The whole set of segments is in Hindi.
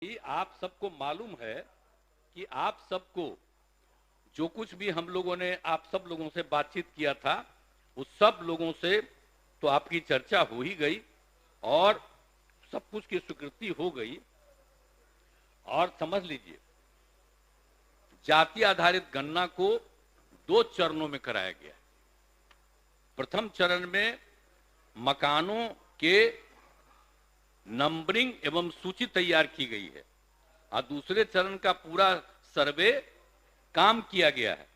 कि आप सबको मालूम है कि आप सबको जो कुछ भी हम लोगों ने आप सब लोगों से बातचीत किया था उस सब लोगों से तो आपकी चर्चा हो ही गई और सब कुछ की स्वीकृति हो गई। और समझ लीजिए, जाति आधारित गणना को 2 चरणों में कराया गया। प्रथम चरण में मकानों के नंबरिंग एवं सूची तैयार की गई है और दूसरे चरण का पूरा सर्वे काम किया गया है।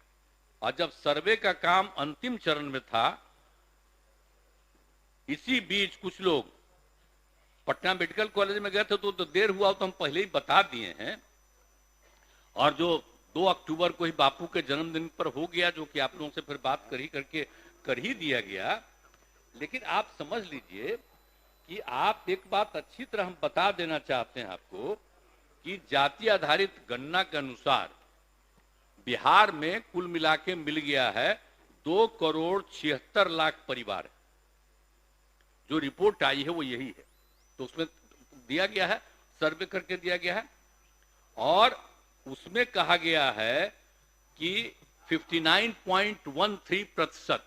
और जब सर्वे का काम अंतिम चरण में था, इसी बीच कुछ लोग पटना मेडिकल कॉलेज में गए थे तो देर हुआ तो हम पहले ही बता दिए हैं। और जो 2 अक्टूबर को ही बापू के जन्मदिन पर हो गया, जो कि आप लोगों से फिर बात कर ही दिया गया। लेकिन आप समझ लीजिए कि आप एक बात अच्छी तरह हम बता देना चाहते हैं आपको कि जाति आधारित गणना के अनुसार बिहार में कुल मिला के मिल गया है 2,76,00,000 परिवार। जो रिपोर्ट आई है वो यही है, तो उसमें दिया गया है, सर्वे करके दिया गया है और उसमें कहा गया है कि 59.13%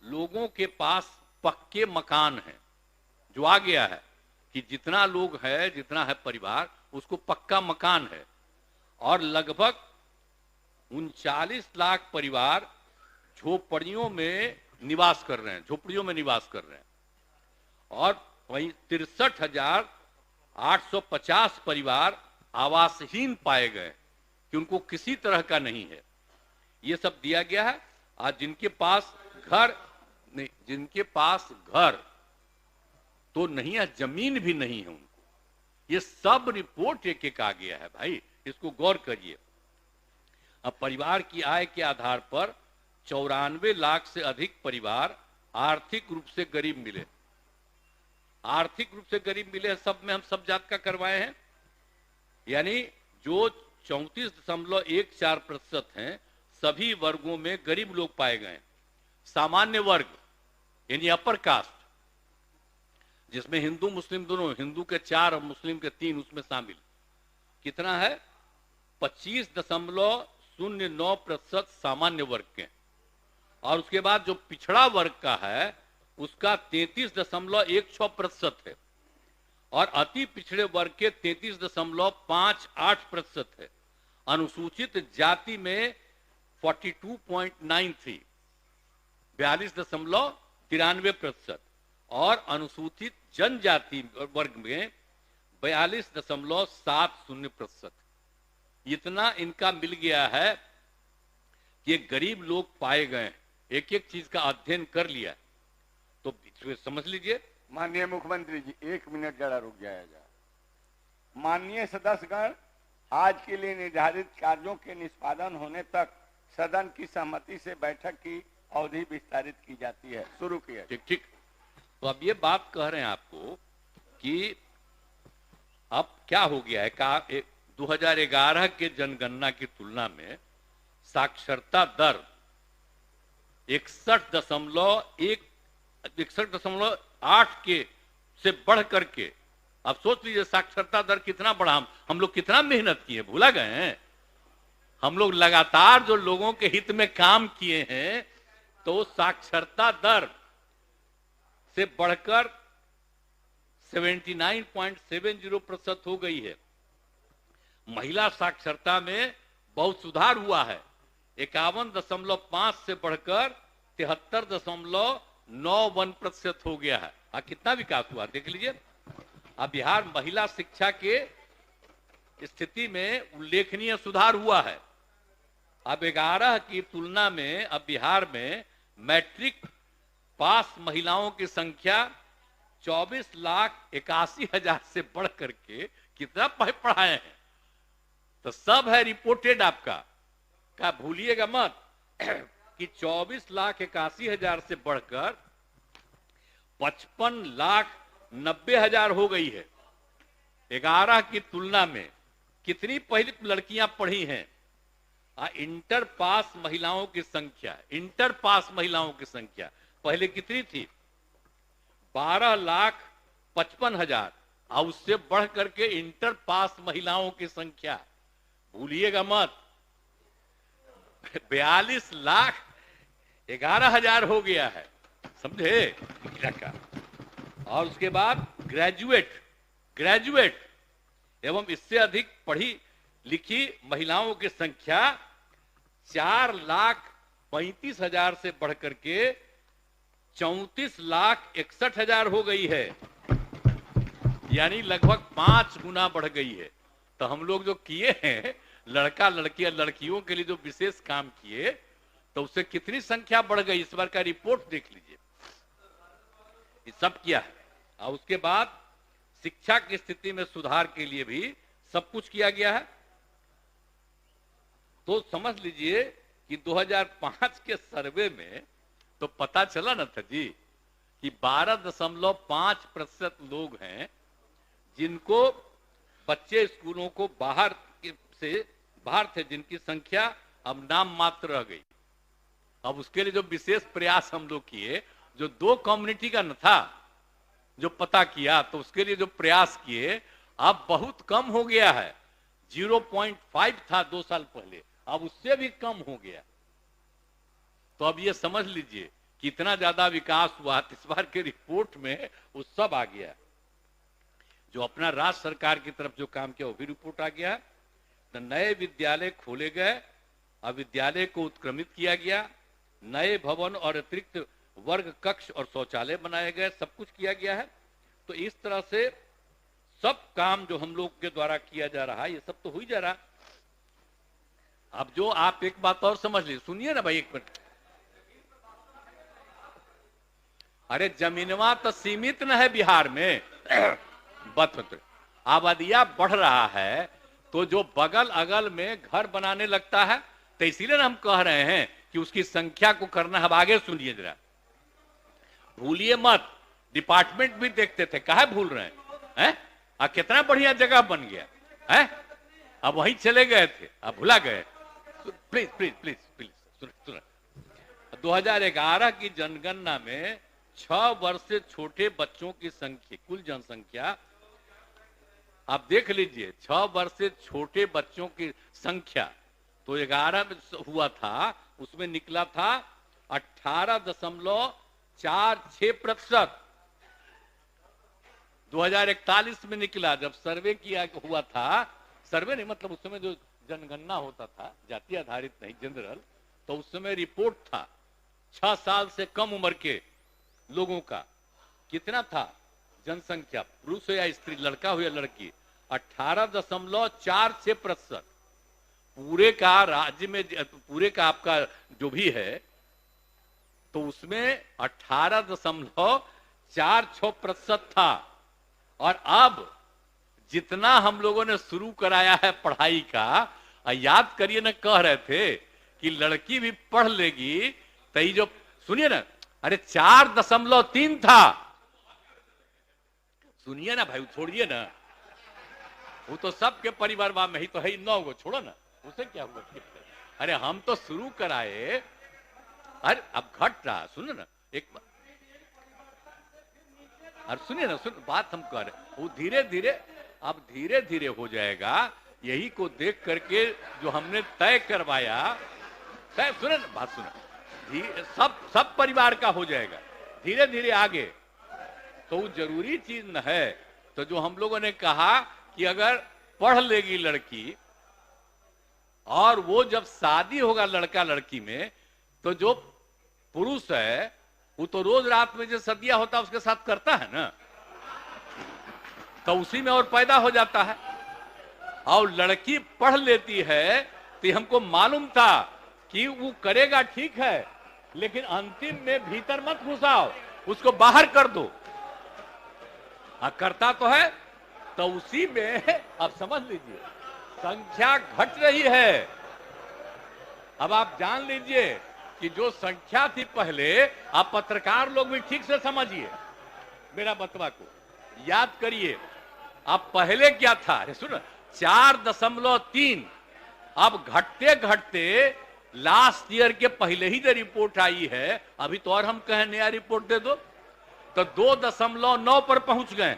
लोगों के पास पक्के मकान हैं। जो आ गया है कि जितना लोग है, जितना है परिवार, उसको पक्का मकान है। और लगभग 39 लाख परिवार झोपड़ियों में निवास कर रहे हैं, झोपड़ियों में निवास कर रहे हैं। और वहीं 63,850 परिवार आवासहीन पाए गए कि उनको किसी तरह का नहीं है। ये सब दिया गया है। आज जिनके पास घर नहीं, जिनके पास घर तो नहीं है, जमीन भी नहीं है उनको, ये सब रिपोर्ट एक एक आ गया है। भाई इसको गौर करिए। अब परिवार की आय के आधार पर 94 लाख से अधिक परिवार आर्थिक रूप से गरीब मिले। आर्थिक रूप से गरीब मिले, सब में हम सब जात का करवाए हैं। यानी जो 34.14% हैं, सभी वर्गों में गरीब लोग पाए गए। सामान्य वर्ग यानी अपर कास्ट, जिसमें हिंदू मुस्लिम दोनों, हिंदू के 4 और मुस्लिम के 3 उसमें शामिल, कितना है 25.09% सामान्य वर्ग के। और उसके बाद जो पिछड़ा वर्ग का है उसका 33.16% है और अति पिछड़े वर्ग के 33.58% है। अनुसूचित जाति में 42.93, 42.93% और अनुसूचित जनजाति वर्ग में 42.70%। इतना इनका मिल गया है कि गरीब लोग पाए गए। एक एक चीज का अध्ययन कर लिया तो समझ लीजिए। माननीय मुख्यमंत्री जी, 1 मिनट जरा रुक जाएगा। माननीय सदस्यगण, आज के लिए निर्धारित कार्यों के निष्पादन होने तक सदन की सहमति से बैठक की अवधि विस्तारित की जाती है। शुरू किया। ठीक ठीक। तो अब ये बात कह रहे हैं आपको कि अब क्या हो गया है, 2011 के जनगणना की तुलना में साक्षरता दर 61.8 के से बढ़ करके, अब सोच लीजिए साक्षरता दर कितना बढ़ा। हम लोग कितना मेहनत किए, भूला गए हैं। हम लोग लगातार जो लोगों के हित में काम किए हैं, तो साक्षरता दर से बढ़कर 79.70% हो गई है। महिला साक्षरता में बहुत सुधार हुआ है, 51.5 से बढ़कर 73.91% हो गया है। कितना विकास हुआ देख लीजिए। अब बिहार महिला शिक्षा के स्थिति में उल्लेखनीय सुधार हुआ है। अब 11 की तुलना में अब बिहार में मैट्रिक पास महिलाओं की संख्या 24,81,000 से बढ़ करके कितना पढ़ाए हैं। तो सब है रिपोर्टेड आपका, क्या भूलिएगा मत कि 24,81,000 से बढ़कर 55,90,000 हो गई है। 11 की तुलना में कितनी पहली लड़कियां पढ़ी हैं। इंटर पास महिलाओं की संख्या, इंटर पास महिलाओं की संख्या पहले कितनी थी, 12,55,000 और उससे बढ़ करके इंटर पास महिलाओं की संख्या भूलिएगा मत, 42,11,000 हो गया है, समझे का। और उसके बाद ग्रेजुएट एवं इससे अधिक पढ़ी लिखी महिलाओं की संख्या 4,35,000 से बढ़ करके 34,61,000 हो गई है, यानी लगभग 5 गुना बढ़ गई है। तो हम लोग जो किए हैं लड़का लड़की लड़कियों के लिए जो विशेष काम किए, तो उससे कितनी संख्या बढ़ गई, इस बार का रिपोर्ट देख लीजिए, ये सब किया है। और उसके बाद शिक्षा की स्थिति में सुधार के लिए भी सब कुछ किया गया है। तो समझ लीजिए कि 2005 के सर्वे में तो पता चला ना था जी कि 12.5% लोग हैं जिनको बच्चे स्कूलों को बाहर थे, जिनकी संख्या अब नाम मात्र रह गई। अब उसके लिए जो विशेष प्रयास हम लोग किए, जो 2 कम्युनिटी का न था जो पता किया, तो उसके लिए जो प्रयास किए अब बहुत कम हो गया है। 0.5 था 2 साल पहले, अब उससे भी कम हो गया। तो अब ये समझ लीजिए कि इतना ज्यादा विकास हुआ। इस बार के रिपोर्ट में वो सब आ गया, जो अपना राज्य सरकार की तरफ जो काम किया वो भी रिपोर्ट आ गया। तो नए विद्यालय खोले गए, अब विद्यालय को उत्क्रमित किया गया, नए भवन और अतिरिक्त वर्ग कक्ष और शौचालय बनाए गए, सब कुछ किया गया है। तो इस तरह से सब काम जो हम लोग के द्वारा किया जा रहा है, ये सब तो हो ही जा रहा। अब जो आप एक बात और समझ लीजिए, सुनिए ना भाई, 1 मिनट। अरे जमीनवा तो सीमित न है बिहार में आबादिया बढ़ रहा है, तो जो बगल अगल में घर बनाने लगता है, तो इसीलिए ना हम कह रहे हैं कि उसकी संख्या को करना है। अब आगे सुनिए जरा, भूलिए मत, डिपार्टमेंट भी देखते थे, काहे भूल रहे हैं? कितना बढ़िया जगह बन गया है, अब वहीं चले गए थे, अब भुला गए। प्लीज प्लीज प्लीज प्लीज सुन। 2011 की जनगणना में 6 वर्ष से छोटे बच्चों की संख्या, कुल जनसंख्या आप देख लीजिए, 6 वर्ष से छोटे बच्चों की संख्या तो 11 में हुआ था, उसमें निकला था 18.46%। 2041 में निकला, जब सर्वे किया हुआ था, सर्वे नहीं मतलब उस समय जो जनगणना होता था, जाति आधारित नहीं, जनरल, तो उस समय रिपोर्ट था 6 साल से कम उम्र के लोगों का कितना था जनसंख्या, पुरुष हो या स्त्री, लड़का हो या लड़की, 18.46%। पूरे का राज्य में, पूरे का आपका जो भी है, तो उसमें 18.46% था। और अब जितना हम लोगों ने शुरू कराया है पढ़ाई का, याद करिए ना, कह रहे थे कि लड़की भी पढ़ लेगी, तो ये जो सुनिए ना, अरे 4.3 था। सुनिए ना भाई, छोड़िए ना, वो तो सबके परिवार में ही तो है, 9 गो, छोड़ो ना, उसे क्या हुआ? अरे हम तो शुरू कराए, अरे अब घट रहा, सुनो ना एक बात, और सुनिए ना, सुन बात हम कर रहे, वो धीरे धीरे, अब धीरे धीरे हो जाएगा। यही को देख करके जो हमने तय करवाया, सुने ना बात, सुना, सब परिवार का हो जाएगा धीरे धीरे आगे। तो वो जरूरी चीज न है। तो जो हम लोगों ने कहा कि अगर पढ़ लेगी लड़की, और वो जब शादी होगा लड़का लड़की में, तो जो पुरुष है वो तो रोज रात में जो सदिया होता है उसके साथ करता है ना, तो उसी में और पैदा हो जाता है। और लड़की पढ़ लेती है, तो हमको मालूम था कि वो करेगा ठीक है, लेकिन अंतिम में भीतर मत घुसाओ, उसको बाहर कर दो। करता तो है, तो उसी में अब समझ लीजिए संख्या घट रही है। अब आप जान लीजिए कि जो संख्या थी पहले, आप पत्रकार लोग भी ठीक से समझिए मेरा बतवा को, याद करिए। अब पहले क्या था, अरे सुनो, 4.3, अब घटते घटते लास्ट ईयर के पहले ही जो रिपोर्ट आई है, अभी तो और हम कहें नया रिपोर्ट दे दो, तो 2.9 पर पहुंच गए।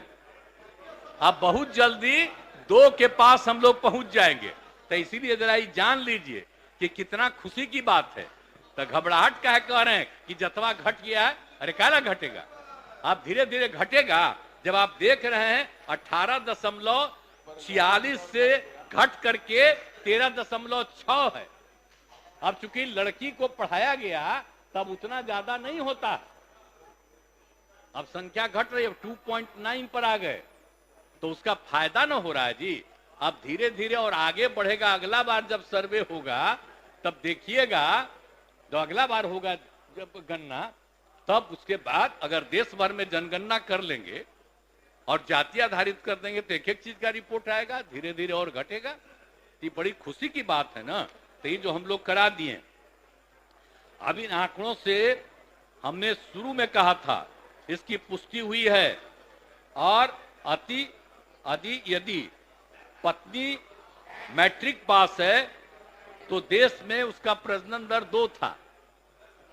अब बहुत जल्दी 2 के पास हम लोग पहुंच जाएंगे। तो इसीलिए जरा ये जान लीजिए कि कितना खुशी की बात है। तो घबराहट का है कह रहे हैं कि जतवा घट गया है, अरे काला घटेगा, अब धीरे धीरे घटेगा। जब आप देख रहे हैं 18.46 से घट करके 13.6 है। अब चूंकि लड़की को पढ़ाया गया तब उतना ज्यादा नहीं होता, अब संख्या घट रही है, 2.9 पर आ गए, तो उसका फायदा ना हो रहा है जी। अब धीरे धीरे और आगे बढ़ेगा। अगला बार जब सर्वे होगा तब देखिएगा, जो अगला बार होगा जब गणना, तब उसके बाद अगर देश भर में जनगणना कर लेंगे और जाति आधारित कर देंगे तो एक एक चीज का रिपोर्ट आएगा, धीरे धीरे और घटेगा। ये बड़ी खुशी की बात है ना। तो ये जो हम लोग करा दिए, अब इन आंकड़ों से हमने शुरू में कहा था, इसकी पुष्टि हुई है। और यदि पत्नी मैट्रिक पास है तो देश में उसका प्रजनन दर 2 था।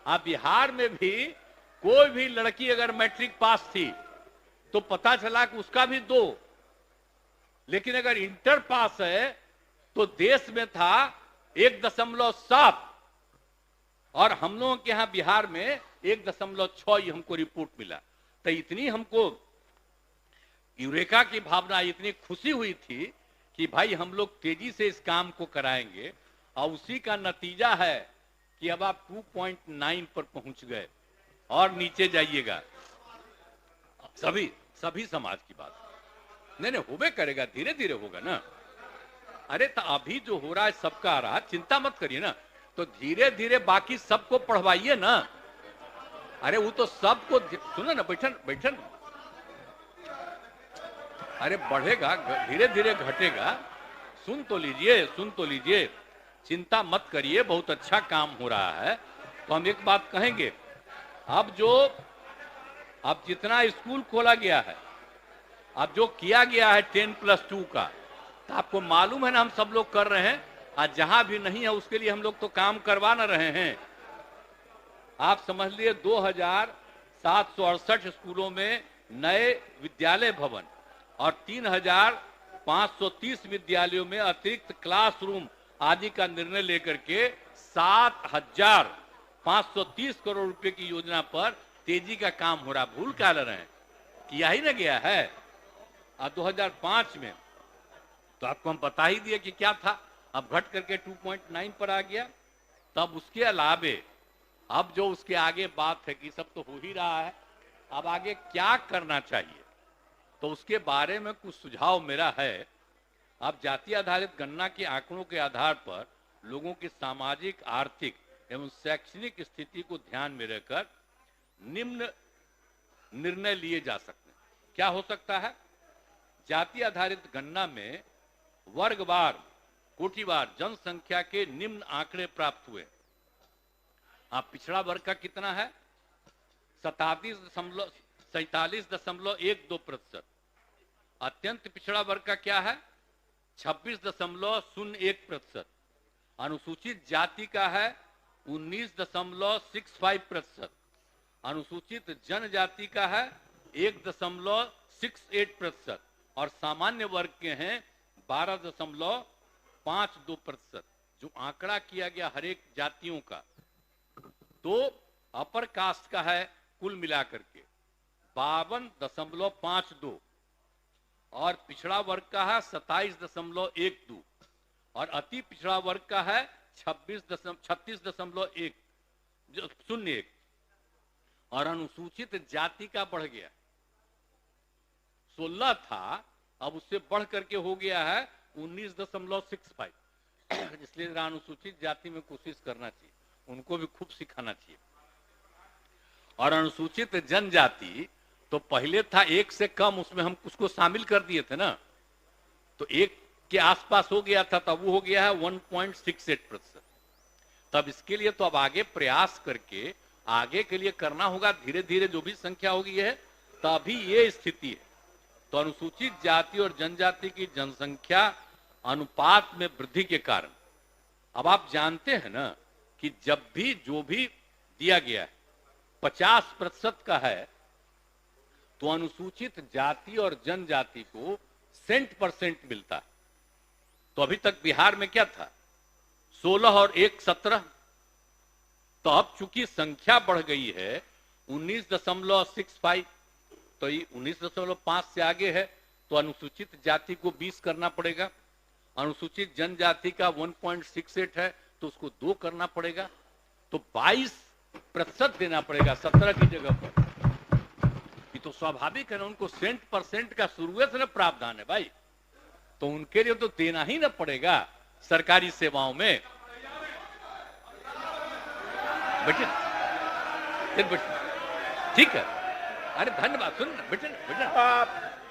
अब बिहार में भी कोई भी लड़की अगर मैट्रिक पास थी तो पता चला कि उसका भी 2, लेकिन अगर इंटर पास है तो देश में था 1.7 और हम लोगों के यहां बिहार में 1.6 हमको रिपोर्ट मिला। तो इतनी हमको यूरेका की भावना, इतनी खुशी हुई थी कि भाई हम लोग तेजी से इस काम को कराएंगे। और उसी का नतीजा है कि अब आप 2.9 पर पहुंच गए और नीचे जाइएगा। सभी समाज की बात नहीं होबे करेगा, धीरे धीरे होगा ना। अरे तो अभी जो हो रहा है सबका आ रहा, चिंता मत करिए ना। तो धीरे धीरे बाकी सबको पढ़वाइए ना। अरे वो तो सबको सुनो ना, बैठन अरे बढ़ेगा, धीरे धीरे घटेगा। सुन तो लीजिए, चिंता मत करिए, बहुत अच्छा काम हो रहा है। तो हम एक बात कहेंगे, अब जितना स्कूल खोला गया है, अब जो किया गया है 10+2 का, तो आपको मालूम है ना, हम सब लोग कर रहे हैं। आज जहां भी नहीं है उसके लिए हम लोग तो काम करवा ना रहे हैं। आप समझ लिए 2768 स्कूलों में नए विद्यालय भवन और 3530 विद्यालयों में अतिरिक्त क्लासरूम आदि का निर्णय लेकर के 7530 करोड़ रुपए की योजना पर तेजी का काम हो रहा। भूल क्या ले रहे हैं, किया ही ना गया है। 2005 में तो आपको हम बता ही दिए कि क्या था, अब घट करके 2.9 पर आ गया। तब उसके अलावे अब जो उसके आगे बात है कि सब तो हो ही रहा है, अब आगे क्या करना चाहिए, तो उसके बारे में कुछ सुझाव मेरा है। अब जाति आधारित गणना के आंकड़ों के आधार पर लोगों की सामाजिक, आर्थिक एवं शैक्षणिक स्थिति को ध्यान में रखकर निम्न निर्णय लिए जा सकते हैं। क्या हो सकता है? जाति आधारित गणना में वर्गवार, कोटिवार जनसंख्या के निम्न आंकड़े प्राप्त हुए। आप पिछड़ा वर्ग का कितना है? 47.12%। अत्यंत पिछड़ा वर्ग का क्या है? 26.01%। अनुसूचित जाति का है 19.65%। अनुसूचित जनजाति का है 1.68% और सामान्य वर्ग के हैं 12.52%। जो आंकड़ा किया गया हर एक जातियों का, तो अपर कास्ट का है कुल मिलाकर के 52.52 और पिछड़ा वर्ग का है 27.12 और अति पिछड़ा वर्ग का है 36.01 और अनुसूचित जाति का बढ़ गया। 16 था, अब उससे बढ़ करके हो गया है 19.65। इसलिए अनुसूचित जाति में कोशिश करना चाहिए, उनको भी खूब सिखाना चाहिए। और अनुसूचित जनजाति तो पहले था 1 से कम, उसमें हम उसको शामिल कर दिए थे ना, तो 1 के आसपास हो गया था, तब वो हो गया है 1.68%। तब इसके लिए तो अब आगे प्रयास करके आगे के लिए करना होगा, धीरे धीरे जो भी संख्या होगी है, तभी ये स्थिति है। तो अनुसूचित जाति और जनजाति की जनसंख्या अनुपात में वृद्धि के कारण अब आप जानते हैं ना कि जब भी जो भी दिया गया है 50% का है, तो अनुसूचित जाति और जनजाति को सेंट% मिलता है। तो अभी तक बिहार में क्या था, 16 और 1 17। तो अब चूंकि संख्या बढ़ गई है 19.65, तो ये 19.5 से आगे है, तो अनुसूचित जाति को 20 करना पड़ेगा, अनुसूचित जनजाति का 1.68 है तो उसको 2 करना पड़ेगा, तो 22% देना पड़ेगा 17 की जगह पर। ये तो स्वाभाविक है ना, उनको सेंट% का शुरू से ना प्रावधान है भाई, तो उनके लिए तो देना ही ना पड़ेगा सरकारी सेवाओं में। बेटे ठीक है, अरे धन्यवाद, सुन बेटे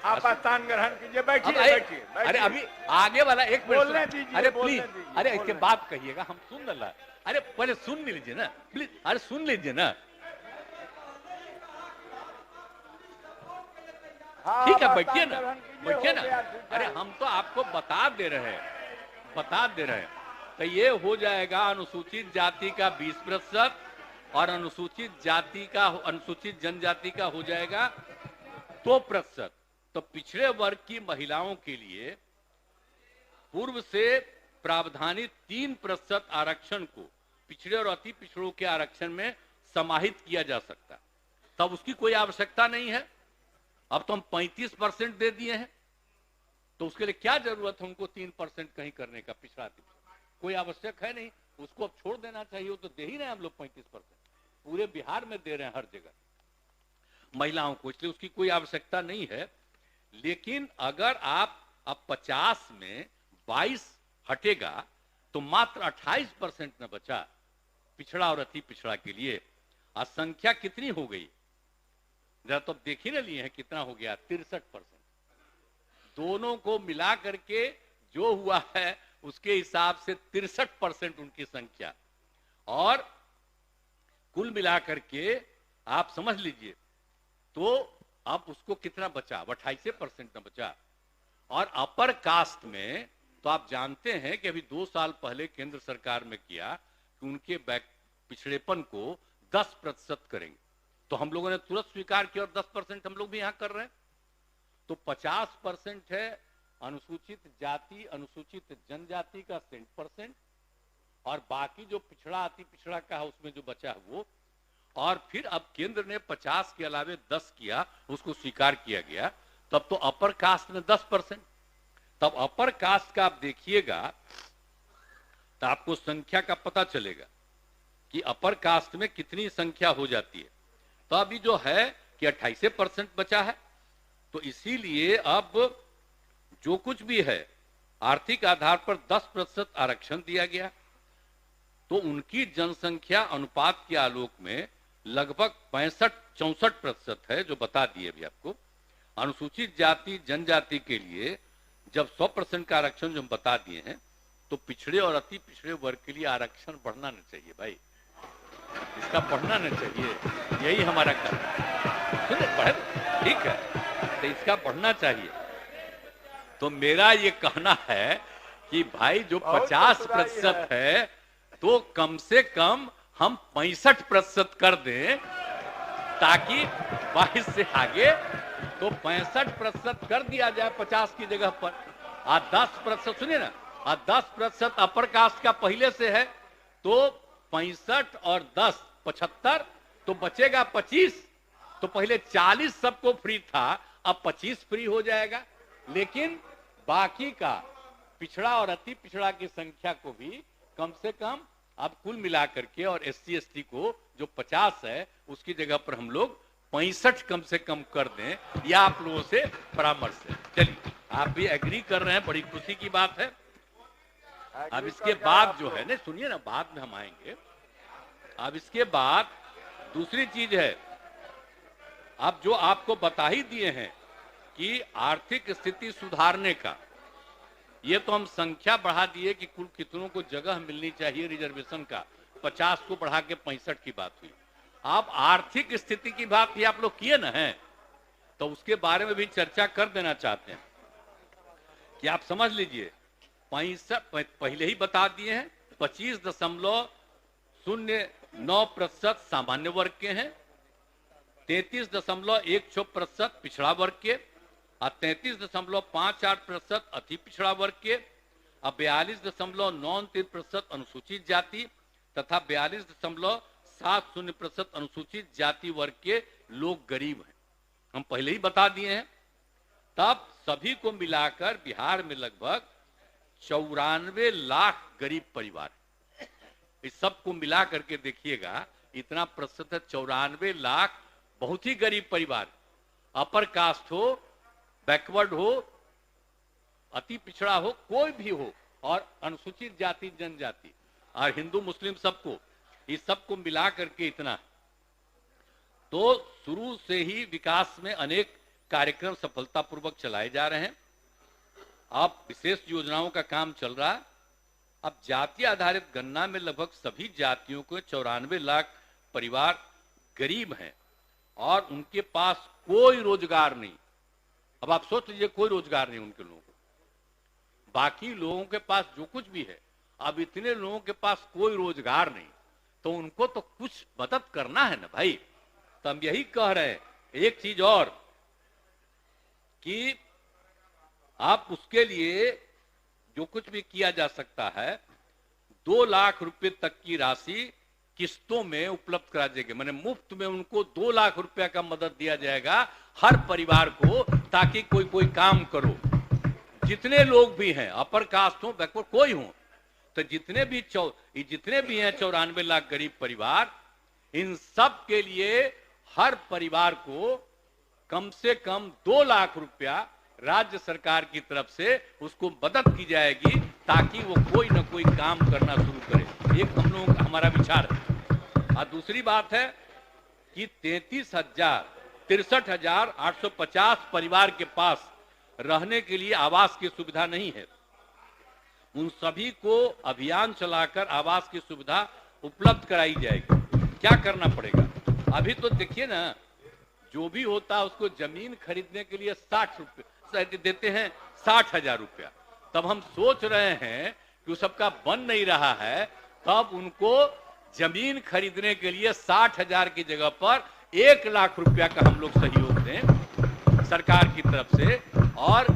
आप स्थान ग्रहण कीजिए, बैठिए बैठिए। अरे अभी आगे वाला एक बोलने मिनट, दीजिए, अरे बोलने प्लीज, दीजिए, अरे इसके बोलने बाद कहिएगा, हम सुन रहा। अरे पहले सुन लीजिए ना प्लीज, अरे सुन लीजिए ना। हाँ, ठीक है, आप बैठिए स्थान ना, ग्रहण कीजिए, बैठिए हो ना। गया, ठीक है। अरे हम तो आपको बता दे रहे हैं, तो ये हो जाएगा अनुसूचित जाति का 20% और अनुसूचित जनजाति का हो जाएगा 2%। तो पिछड़े वर्ग की महिलाओं के लिए पूर्व से प्रावधानित 3% आरक्षण को पिछड़े और अति पिछड़ों के आरक्षण में समाहित किया जा सकता है, तब उसकी कोई आवश्यकता नहीं है। अब तो हम 35% दे दिए हैं, तो उसके लिए क्या जरूरत है उनको 3% कहीं करने का, पिछड़ा कोई आवश्यक है नहीं, उसको अब छोड़ देना चाहिए। वो तो दे ही रहे हैं हम लोग 35%, पूरे बिहार में दे रहे हैं हर जगह महिलाओं को, इसलिए उसकी कोई आवश्यकता नहीं है। लेकिन अगर आप अब 50 में 22 हटेगा तो मात्र 28% न बचा पिछड़ा और अति पिछड़ा के लिए। आज संख्या कितनी हो गई जरा तो अब देख ही ना लिए हैं, कितना हो गया, 63%। दोनों को मिला करके जो हुआ है उसके हिसाब से 63% उनकी संख्या, और कुल मिलाकर के आप समझ लीजिए तो अब उसको कितना बचा, 28% न बचा। और अपर कास्ट में तो आप जानते हैं कि अभी 2 साल पहले केंद्र सरकार में किया कि उनके पिछड़ेपन को 10% करेंगे, तो हम लोगों ने तुरंत स्वीकार किया और 10% हम लोग भी यहां कर रहे हैं। तो 50% है अनुसूचित जाति अनुसूचित जनजाति का 100%, और बाकी जो पिछड़ा अति पिछड़ा का है उसमें जो बचा है वो। और फिर अब केंद्र ने 50 के अलावे 10 किया, उसको स्वीकार किया गया, तब तो अपर कास्ट में 10%। तब अपर कास्ट का आप देखिएगा तो आपको संख्या का पता चलेगा कि अपर कास्ट में कितनी संख्या हो जाती है। तो अभी जो है कि 28% बचा है, तो इसीलिए अब जो कुछ भी है आर्थिक आधार पर 10% आरक्षण दिया गया, तो उनकी जनसंख्या अनुपात के आलोक में लगभग 64% है, जो बता दिए अभी आपको। अनुसूचित जाति जनजाति के लिए जब 100% का आरक्षण जो हम बता दिए हैं, तो पिछड़े और अति पिछड़े वर्ग के लिए आरक्षण बढ़ना नहीं चाहिए भाई, इसका बढ़ना नहीं चाहिए, यही हमारा कहना है। सुने बढ़े, ठीक है, तो इसका बढ़ना चाहिए। तो मेरा ये कहना है कि भाई जो 50% है तो कम से कम हम 65% कर दें, ताकि 22 से आगे तो 65% कर दिया जाए 50 की जगह पर। 10% सुनिए ना, 10% अपर कास्ट का पहले से है, तो 65 और 10 75, तो बचेगा 25। तो पहले 40 सबको फ्री था, अब 25 फ्री हो जाएगा। लेकिन बाकी का पिछड़ा और अति पिछड़ा की संख्या को भी कम से कम अब कुल मिलाकर के, और SC ST को जो 50 है उसकी जगह पर हम लोग 65 कम से कम कर दें, या आप लोगों से परामर्श है। चलिए, आप भी एग्री कर रहे हैं, बड़ी खुशी की बात है। अब इसके बाद जो है ना, सुनिए ना, बाद में हम आएंगे। अब इसके बाद दूसरी चीज है, अब जो आपको बता ही दिए हैं कि आर्थिक स्थिति सुधारने का, ये तो हम संख्या बढ़ा दिए कि कुल कितनों को जगह मिलनी चाहिए रिजर्वेशन का, 50 को बढ़ा के 65 की बात हुई। आप आर्थिक स्थिति की बात ही आप लोग किए ना है, तो उसके बारे में भी चर्चा कर देना चाहते हैं कि आप समझ लीजिए 65 पहले ही बता दिए हैं, 25.09% सामान्य वर्ग के हैं, 33.16% पिछड़ा वर्ग के, और 33.58% अति पिछड़ा वर्ग के, अब 42.93% अनुसूचित जाति तथा 42.70% अनुसूचित जाति वर्ग के लोग गरीब हैं। हम पहले ही बता दिए हैं। तब सभी को मिलाकर बिहार में लगभग 94 लाख गरीब परिवार है। इस सब को मिला करके देखिएगा, इतना प्रतिशत है, 94 लाख बहुत ही गरीब परिवार। अपर कास्ट हो, बैकवर्ड हो, अति पिछड़ा हो, कोई भी हो, और अनुसूचित जाति जनजाति और हिंदू मुस्लिम सबको, इस सबको मिला करके इतना। तो शुरू से ही विकास में अनेक कार्यक्रम सफलतापूर्वक चलाए जा रहे हैं। अब विशेष योजनाओं का काम चल रहा है। अब जाति आधारित गणना में लगभग सभी जातियों को 94 लाख परिवार गरीब हैं और उनके पास कोई रोजगार नहीं। अब आप सोच लीजिए, कोई रोजगार नहीं उनके लोगों को। बाकी लोगों के पास जो कुछ भी है, अब इतने लोगों के पास कोई रोजगार नहीं, तो उनको तो कुछ मदद करना है ना भाई। तो हम यही कह रहे हैं। एक चीज और कि आप उसके लिए जो कुछ भी किया जा सकता है, 2 लाख रुपए तक की राशि किस्तों में उपलब्ध करा देंगे। मैंने मुफ्त में उनको 2 लाख रुपया का मदद दिया जाएगा हर परिवार को, ताकि कोई काम करो। जितने लोग भी हैं, अपर कास्ट हो, बैकवर्ड कोई हो, तो जितने भी हैं 94 लाख गरीब परिवार, इन सब के लिए हर परिवार को कम से कम 2 लाख रुपया राज्य सरकार की तरफ से उसको मदद की जाएगी, ताकि वो कोई ना कोई काम करना शुरू करे। एक हम लोगों का हमारा विचार है। और दूसरी बात है कि 63,850 परिवार के पास रहने के लिए आवास की सुविधा नहीं है। उन सभी को अभियान चलाकर आवास की सुविधा उपलब्ध कराई जाएगी। क्या करना पड़ेगा? अभी तो देखिए ना, जो भी होता है उसको जमीन खरीदने के लिए 60 रुपए देते हैं, 60,000 रुपया। तब हम सोच रहे हैं कि उस सबका बन नहीं रहा है, तब उनको जमीन खरीदने के लिए 60,000 की जगह पर 1 लाख रुपया का हम लोग सहयोग दें सरकार की तरफ से, और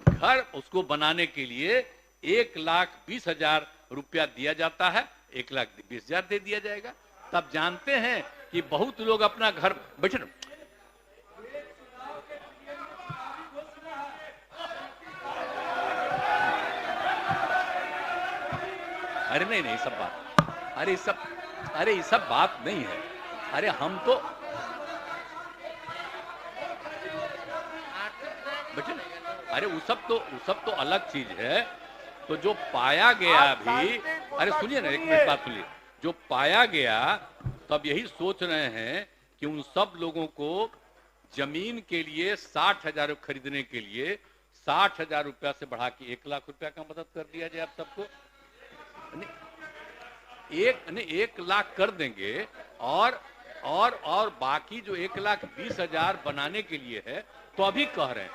घर उसको बनाने के लिए 1,20,000 रुपया दिया जाता है। 1,20,000 दे दिया जाएगा। तब जानते हैं कि बहुत लोग अपना घर बैठे। अरे नहीं सब बात, अरे ये सब बात नहीं है। अरे हम तो बेटे, अरे वो सब तो अलग चीज है। तो जो पाया गया भी, अरे सुनिए ना, एक मिनट बात सुनिए। जो पाया गया, तब यही सोच रहे हैं कि उन सब लोगों को जमीन के लिए 60,000 खरीदने के लिए 60,000 रुपया से बढ़ा के 1 लाख रुपया का मदद कर दिया जाए। आप सबको 1 लाख कर देंगे, और बाकी जो 1,20,000 बनाने के लिए है, तो अभी कह रहे हैं।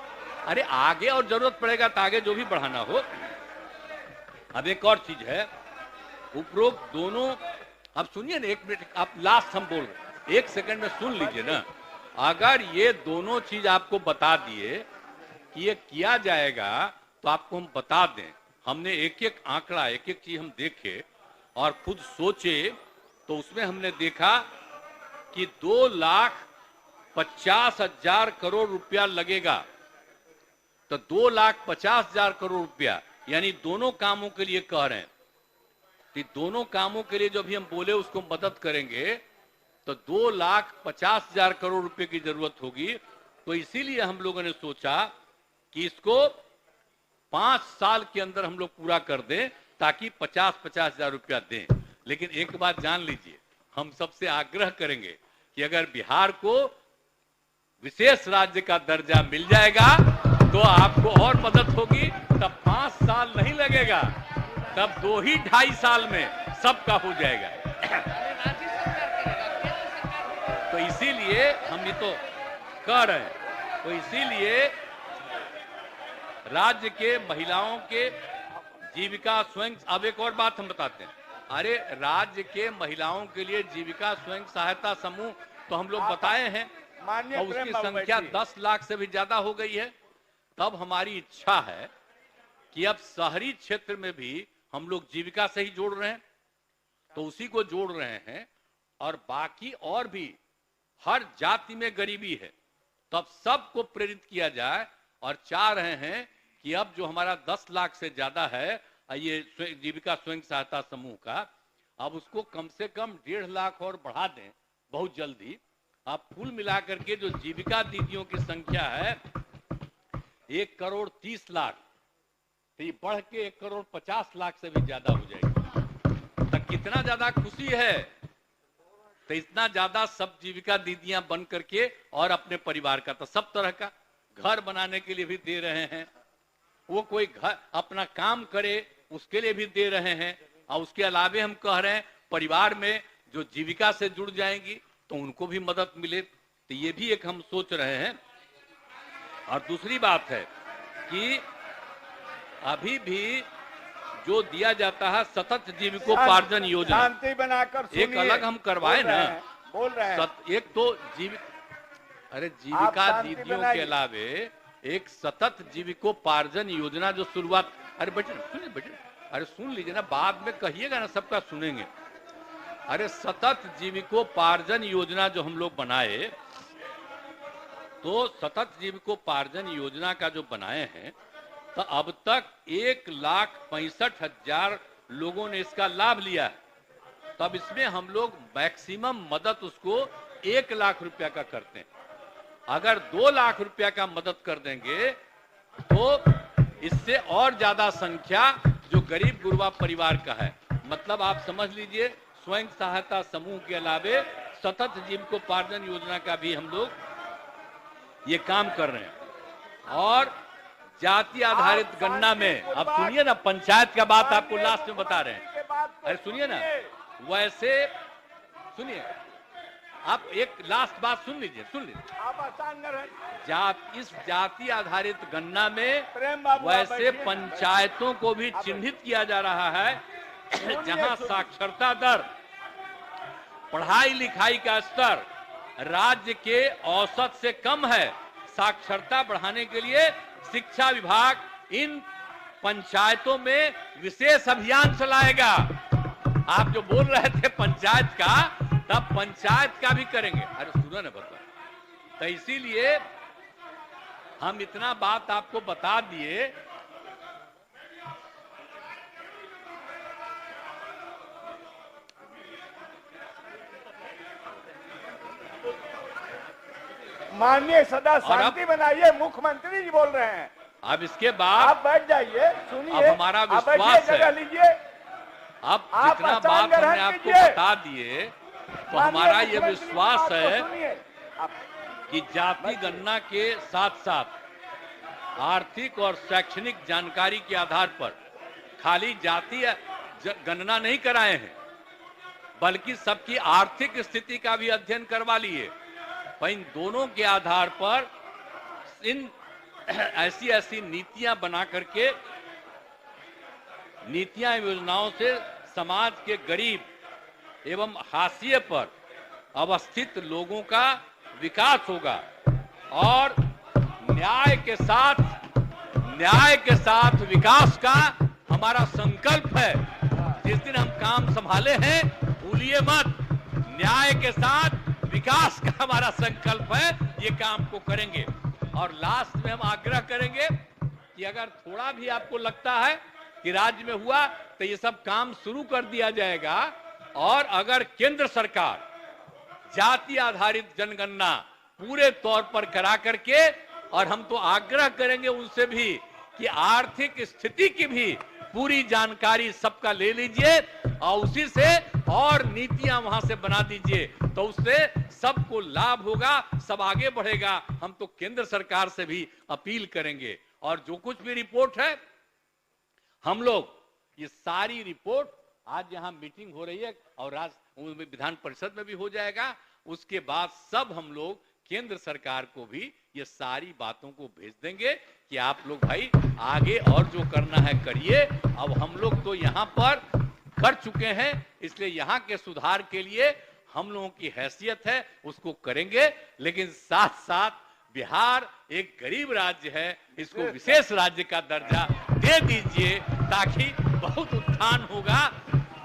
अरे आगे और जरूरत पड़ेगा तो आगे जो भी बढ़ाना हो। अब एक और चीज है, उपरोक्त दोनों, अब सुनिए ना, 1 मिनट आप लास्ट हम बोल रहे, 1 सेकंड में सुन लीजिए ना। अगर ये दोनों चीज आपको बता दिए कि ये किया जाएगा, तो आपको हम बता दें। हमने एक आंकड़ा, एक चीज हम देखे और खुद सोचे, तो उसमें हमने देखा कि 2,50,000 करोड़ रुपया लगेगा। तो 2,50,000 करोड़ रुपया, यानी दोनों कामों के लिए कह रहे हैं। तो दोनों कामों के लिए जो भी हम बोले उसको मदद करेंगे, तो 2,50,000 करोड़ रुपए की जरूरत होगी। तो इसीलिए हम लोगों ने सोचा कि इसको 5 साल के अंदर हम लोग पूरा कर दें, ताकि 50,000 रुपया दें। लेकिन एक बात जान लीजिए, हम सबसे आग्रह करेंगे कि अगर बिहार को विशेष राज्य का दर्जा मिल जाएगा, तो आपको और मदद होगी। तब 5 साल नहीं लगेगा, तब 2-2.5 साल में सबका हो जाएगा। तो इसीलिए हम ये तो कह रहे हैं। तो इसीलिए राज्य के महिलाओं के जीविका स्वयं, अब एक और बात हम बताते हैं। अरे राज्य के महिलाओं के लिए जीविका स्वयं सहायता समूह तो हम लोग बताए हैं, और उसकी संख्या 10 लाख से भी ज्यादा हो गई है। तब हमारी इच्छा है कि अब शहरी क्षेत्र में भी हम लोग जीविका से ही जोड़ रहे हैं, तो उसी को जोड़ रहे हैं। और बाकी और भी हर जाति में गरीबी है, तब सबको प्रेरित किया जाए। और चाह रहे हैं कि अब जो हमारा 10 लाख से ज्यादा है ये जीविका स्वयं सहायता समूह का, अब उसको कम से कम 1.5 लाख और बढ़ा दें बहुत जल्दी। अब कुल मिलाकर के जो जीविका दीदियों की संख्या है 1,30,00,000, तो ये बढ़ के 1,50,00,000 से भी ज्यादा हो जाएगी। तो कितना ज्यादा खुशी है, तो इतना ज्यादा सब जीविका दीदियां बन करके और अपने परिवार का, तो सब तरह का घर बनाने के लिए भी दे रहे हैं, वो कोई घर अपना काम करे उसके लिए भी दे रहे हैं। और उसके अलावे हम कह रहे हैं परिवार में जो जीविका से जुड़ जाएंगी तो उनको भी मदद मिले, तो ये भी एक हम सोच रहे हैं। और दूसरी बात है कि अभी भी जो दिया जाता है सतत जीविकोपार्जन योजना, शांति बनाकर एक अलग हम करवाए ना, बोल रहे हैं। एक तो जीविका दीदियों के अलावे एक सतत जीविकोपार्जन योजना जो शुरुआत, अरे बेटे सुनिए, बेटे अरे सुन लीजिए ना, बाद में कहिएगा ना, सबका सुनेंगे। अरे सतत जीविकोपार्जन योजना जो हम लोग बनाए, तो सतत जीविकोपार्जन योजना का जो बनाए हैं, तो अब तक 1,65,000 लोगों ने इसका लाभ लिया है। तब इसमें हम लोग मैक्सिमम मदद उसको 1 लाख रुपया का करते हैं। अगर 2 लाख रुपया का मदद कर देंगे तो इससे और ज्यादा संख्या जो गरीब गुरबा परिवार का है, मतलब आप समझ लीजिए स्वयं सहायता समूह के अलावे सतत जीविकोपार्जन योजना का भी हम लोग ये काम कर रहे हैं। और जाति आधारित गणना में, अब सुनिए ना, पंचायत का बात आपको लास्ट में बता रहे हैं, अरे सुनिए ना, वैसे सुनिए, आप एक लास्ट बात सुन लीजिए, इस जाति आधारित गणना में वैसे पंचायतों को भी चिन्हित किया जा रहा है जहां साक्षरता दर, पढ़ाई लिखाई का स्तर राज्य के औसत से कम है। साक्षरता बढ़ाने के लिए शिक्षा विभाग इन पंचायतों में विशेष अभियान चलाएगा। आप जो बोल रहे थे पंचायत का, तब पंचायत का भी करेंगे। अरे सुनो ना बता, तो इसीलिए हम इतना बात आपको बता दिए। माननीय सदा शांति बनाइए, मुख्यमंत्री जी बोल रहे हैं। अब इसके बाद आप बैठ जाइए, सुनिए, अब हमारा विश्वास है, लीजिए, अब जितना बात हमने आपको बता दिए, तो हमारा ये विश्वास है कि जाति गणना के साथ साथ आर्थिक और शैक्षणिक जानकारी के आधार पर खाली जाति गणना नहीं कराए हैं, बल्कि सबकी आर्थिक स्थिति का भी अध्ययन करवा लिए। इन दोनों के आधार पर इन ऐसी नीतियां बना करके, नीतियां योजनाओं से समाज के गरीब एवं हाशिए पर अवस्थित लोगों का विकास होगा। और न्याय के साथ विकास का हमारा संकल्प है। जिस दिन हम काम संभाले हैं, भूलिए मत, न्याय के साथ विकास का हमारा संकल्प है, ये काम को करेंगे। और लास्ट में हम आग्रह करेंगे कि अगर थोड़ा भी आपको लगता है कि राज्य में हुआ, तो ये सब काम शुरू कर दिया जाएगा। और अगर केंद्र सरकार जाति आधारित जनगणना पूरे तौर पर करा करके, और हम तो आग्रह करेंगे उनसे भी कि आर्थिक स्थिति की भी पूरी जानकारी सबका ले लीजिए और उसी से और नीतियां वहां से बना दीजिए, तो उससे सबको लाभ होगा, सब आगे बढ़ेगा। हम तो केंद्र सरकार से भी अपील करेंगे। और जो कुछ भी रिपोर्ट है, हम लोग ये सारी रिपोर्ट, आज यहाँ मीटिंग हो रही है और विधान परिषद में भी हो जाएगा, उसके बाद सब हम लोग केंद्र सरकार को भी ये सारी बातों को भेज देंगे कि आप लोग भाई आगे और जो करना है करिए। अब हम लोग तो यहाँ पर कर चुके हैं, इसलिए यहाँ के सुधार के लिए हम लोगों की हैसियत है, उसको करेंगे। लेकिन साथ साथ बिहार एक गरीब राज्य है, इसको विशेष राज्य का दर्जा दे दीजिए ताकि बहुत उत्थान होगा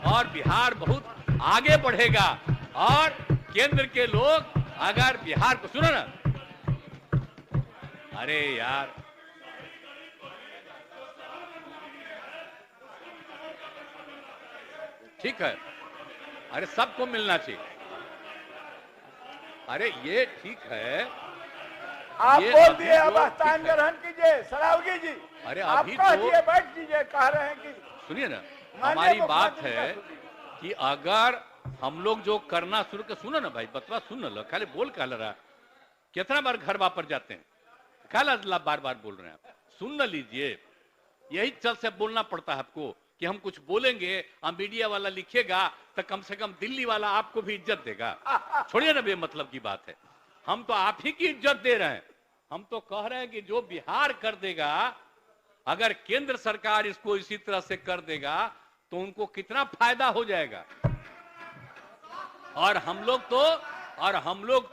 और बिहार बहुत आगे बढ़ेगा। और केंद्र के लोग अगर बिहार को सुनो ना, अरे यार ठीक है, अरे सबको मिलना चाहिए। अरे ये ठीक है, आप ये बोल दिए, अब ठीक स्थान है। ग्रहण कीजिए सरावगी जी। अरे आप अभी कह तो दिए, बैठ कीजिए, कह रहे हैं कि सुनिए ना, माननीय हमारी बात मुख्यमंत्री है का सुनिए। कि अगर हम लोग जो करना शुरू कर, सुनो ना भाई, बतवा सुन लो, खाली बोल कह रहा, कितना बार घर वापस जाते हैं, खाला बार बार बोल रहे हैं आप, सुन न लीजिए। यही चल से बोलना पड़ता है आपको कि हम कुछ बोलेंगे, हम मीडिया वाला लिखेगा तो कम से कम दिल्ली वाला आपको भी इज्जत देगा। छोड़िए ना, बेमतलब की बात है, हम तो आप ही की इज्जत दे रहे हैं। हम तो कह रहे हैं कि जो बिहार कर देगा, अगर केंद्र सरकार इसको इसी तरह से कर देगा तो उनको कितना फायदा हो जाएगा। और हम लोग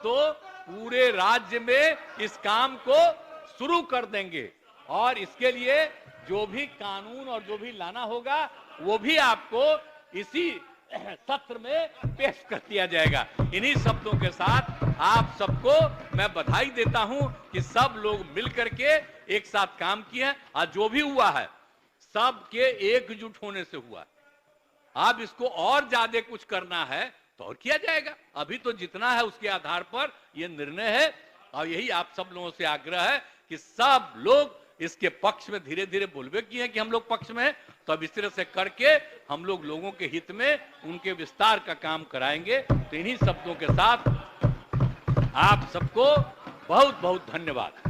तो पूरे राज्य में इस काम को शुरू कर देंगे और इसके लिए जो भी कानून और जो भी लाना होगा वो भी आपको इसी सत्र में पेश कर दिया जाएगा। इन्हीं शब्दों के साथ आप सबको मैं बधाई देता हूं कि सब लोग मिलकर के एक साथ काम किए हैं और जो भी हुआ है सबके एकजुट होने से हुआ है। अब इसको और ज्यादा कुछ करना है तो और किया जाएगा, अभी तो जितना है उसके आधार पर यह निर्णय है। और यही आप सब लोगों से आग्रह है कि सब लोग इसके पक्ष में धीरे धीरे बोलबे किए हैं कि हम लोग पक्ष में हैं, तो अब इस तरह से करके हम लोग लोगों के हित में उनके विस्तार का काम कराएंगे। तो इन्हीं शब्दों के साथ आप सबको बहुत बहुत धन्यवाद।